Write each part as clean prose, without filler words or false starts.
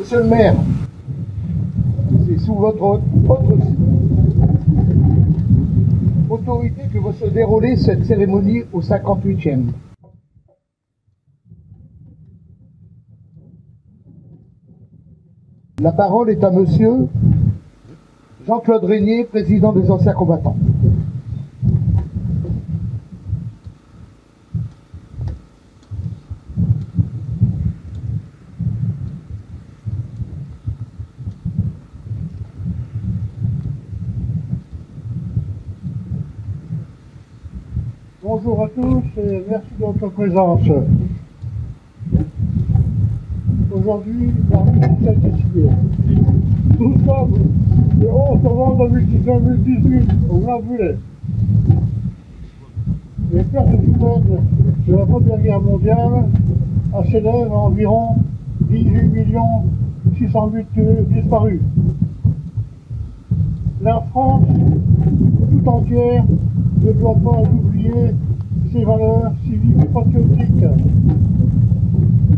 Monsieur le maire, c'est sous votre autorité que va se dérouler cette cérémonie au 58e. La parole est à monsieur Jean-Claude Régnier, président des anciens combattants. Bonjour à tous et merci de votre présence. Aujourd'hui, l'armée est décidée. Nous sommes le 11 novembre 2018, au Grand-Brûlé. Les pertes humaines de la Première Guerre mondiale s'élèvent à environ 18 600 000 disparus. La France tout entière ne doit pas oublier ses valeurs civiques et patriotiques.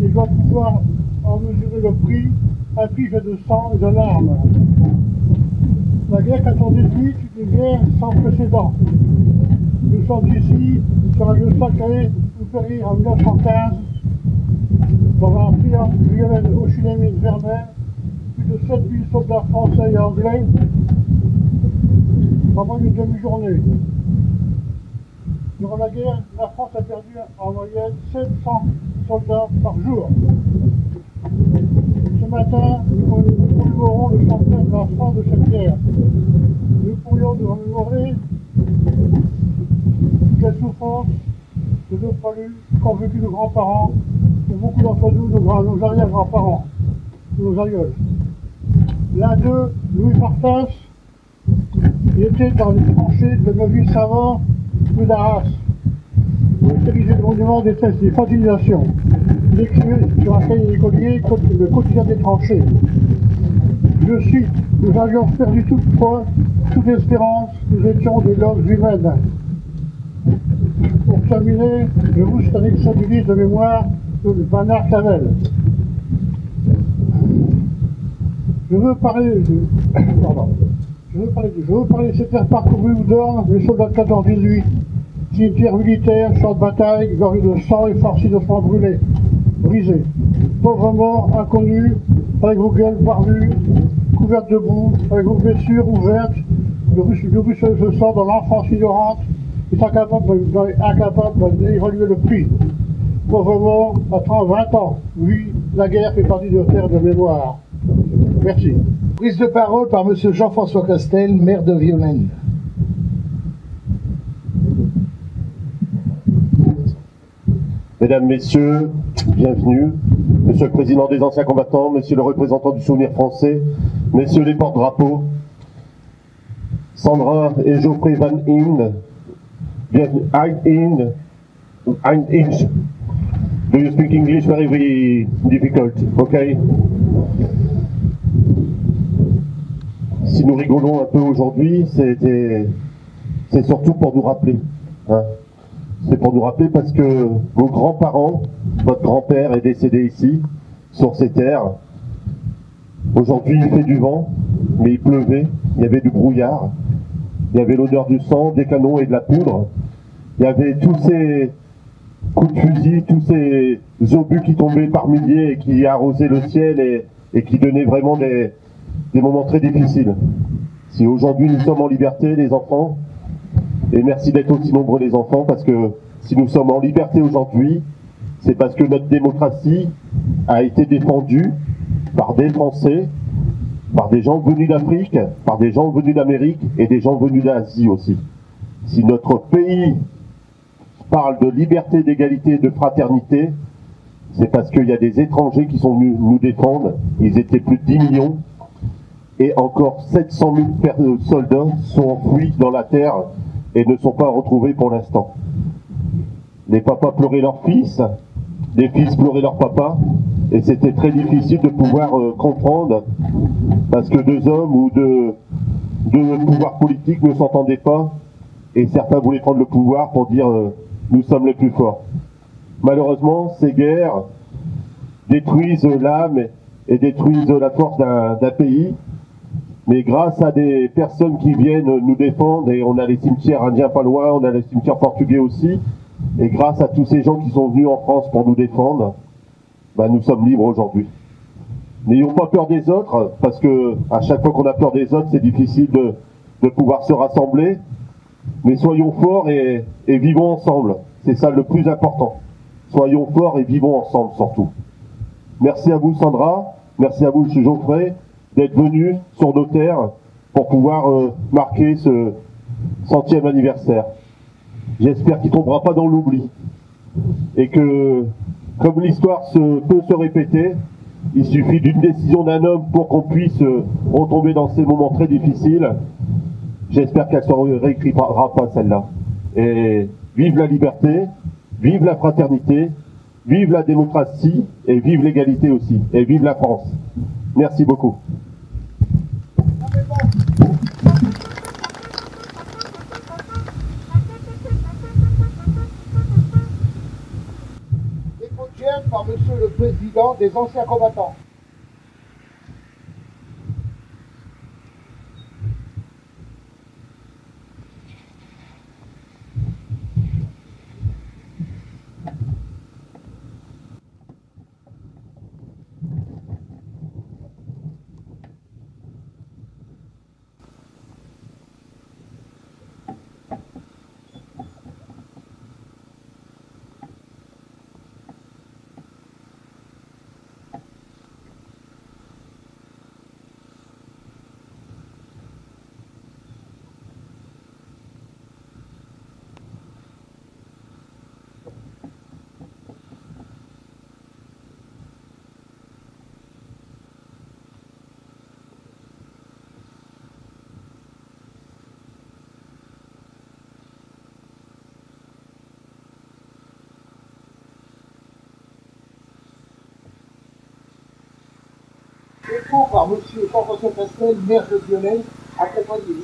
Il doit pouvoir en mesurer le prix, un prix fait de sang et de larmes. La guerre 14-18 est une guerre sans précédent. Nous sommes ici sur un lieu sacré où périr en 1915, dans un triangle violet au Chinémine Vernet, plus de 7000 soldats français et anglais pendant une demi-journée. Durant la guerre, la France a perdu en moyenne 700 soldats par jour. Ce matin, nous commémorons le centenaire de la fin de cette guerre. Nous pourrions nous remémorer quelle souffrance de nos palus qu'ont vécu nos grands-parents, et beaucoup d'entre nous, nos arrière-grands-parents, nos aïeuls. L'un d'eux, Louis Martens, il était dans les tranchées de Neuville-Savant, rue d'Arras. Il dirigeait le monument des fraternisations. Il écrivait sur un cahier d'écolier le quotidien des tranchées. Je cite, nous avions perdu toute foi, toute espérance, nous étions des loges humaines. Pour terminer, je vous cite un extrait du livre de mémoire de Bernard Clavel. Je veux parler de cette terre parcourue où dorment les soldats de 14-18, cimetières militaires, champs de bataille, gorgés de sang et farcis d'ossements brûlés, brisés, pauvres morts, inconnus, avec vos gueules barbues, couvertes de boue, avec vos blessures ouvertes, de ruisseler ce sang dans l'enfance ignorante, est incapable d'évaluer le prix. Pauvres morts, à 20 ans, oui, la guerre fait partie de terre de mémoire. Merci. Prise de parole par monsieur Jean-François Castel, maire de Violaine. Mesdames, Messieurs, bienvenue. Monsieur le Président des anciens combattants, Monsieur le représentant du souvenir français, Messieurs les porte-drapeaux, Sandra et Geoffrey Van Inn, Ein Inch. Do you speak English? Very, very difficult, okay? Si nous rigolons un peu aujourd'hui, c'est surtout pour nous rappeler. Hein. C'est pour nous rappeler parce que vos grands-parents, votre grand-père est décédé ici, sur ces terres. Aujourd'hui, il fait du vent, mais il pleuvait, il y avait du brouillard, il y avait l'odeur du sang, des canons et de la poudre. Il y avait tous ces coups de fusil, tous ces obus qui tombaient par milliers et qui arrosaient le ciel et qui donnaient vraiment des moments très difficiles. Si aujourd'hui nous sommes en liberté, les enfants, et merci d'être aussi nombreux les enfants, parce que si nous sommes en liberté aujourd'hui, c'est parce que notre démocratie a été défendue par des Français, par des gens venus d'Afrique, par des gens venus d'Amérique et des gens venus d'Asie aussi. Si notre pays parle de liberté, d'égalité, de fraternité, c'est parce qu'il y a des étrangers qui sont venus nous défendre. Ils étaient plus de 10 millions. Et encore 700 000 soldats sont enfouis dans la terre et ne sont pas retrouvés pour l'instant. Les papas pleuraient leurs fils, les fils pleuraient leurs papas, et c'était très difficile de pouvoir comprendre, parce que deux hommes ou deux pouvoirs politiques ne s'entendaient pas, et certains voulaient prendre le pouvoir pour dire nous sommes les plus forts. Malheureusement, ces guerres détruisent l'âme et détruisent la force d'un pays. Mais grâce à des personnes qui viennent nous défendre, et on a les cimetières indiens pas loin, on a les cimetières portugais aussi, et grâce à tous ces gens qui sont venus en France pour nous défendre, ben nous sommes libres aujourd'hui. N'ayons pas peur des autres, parce que à chaque fois qu'on a peur des autres, c'est difficile de pouvoir se rassembler. Mais soyons forts et vivons ensemble. C'est ça le plus important. Soyons forts et vivons ensemble surtout. Merci à vous Sandra, merci à vous M. Geoffrey, d'être venus sur nos terres pour pouvoir marquer ce 100e anniversaire. J'espère qu'il ne tombera pas dans l'oubli. Et que, comme l'histoire peut se répéter, il suffit d'une décision d'un homme pour qu'on puisse retomber dans ces moments très difficiles. J'espère qu'elle ne se réécrira pas celle-là. Et vive la liberté, vive la fraternité, vive la démocratie et vive l'égalité aussi. Et vive la France. Merci beaucoup. Par Monsieur le Président des anciens combattants. Écho par M. Jean-François Castel, maire de Lyonnais, accompagné.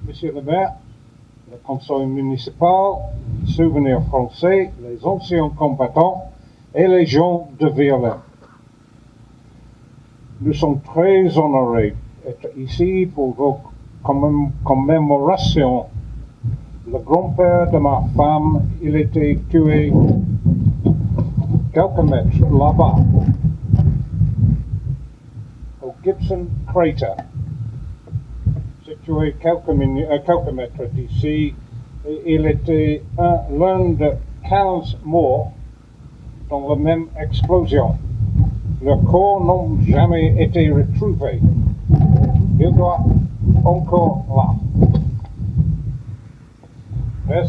Monsieur le maire, le conseil municipal, souvenirs français, les anciens combattants et les gens de Viollet. Nous sommes très honorés d'être ici pour vos commémorations. Le grand-père de ma femme, il était tué quelques mètres là-bas, au Gibson Crater, situé quelques mètres d'ici. Il était l'un de 15 morts dans la même explosion. Leurs corps n'ont jamais été retrouvés. Il doit encore là.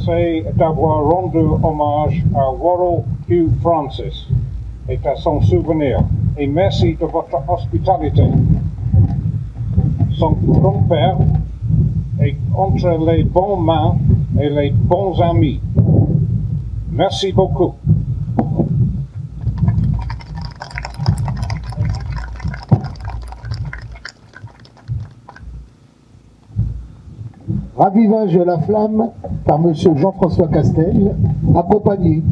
remercie d'avoir rendu hommage à Worrell Hugh Francis et à son souvenir. Et merci de votre hospitalité. Son grand-père est entre les bonnes mains et les bons amis. Merci beaucoup. Ravivage de la flamme par M. Jean-François Castel, accompagné.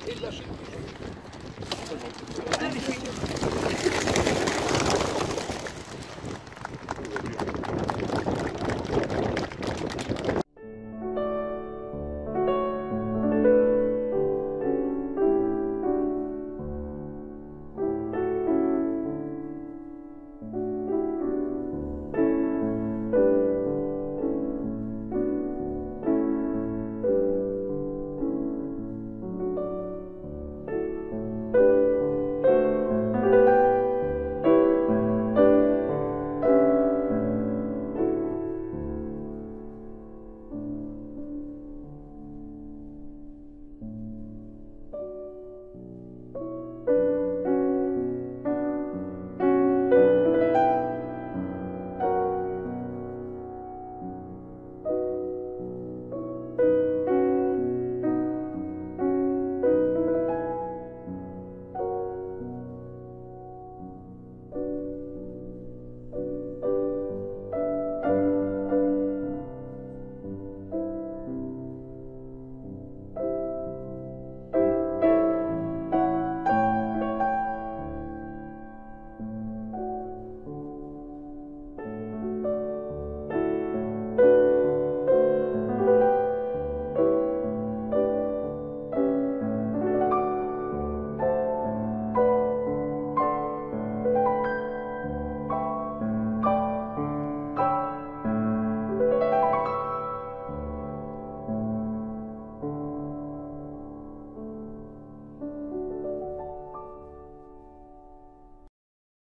et de la chaîne.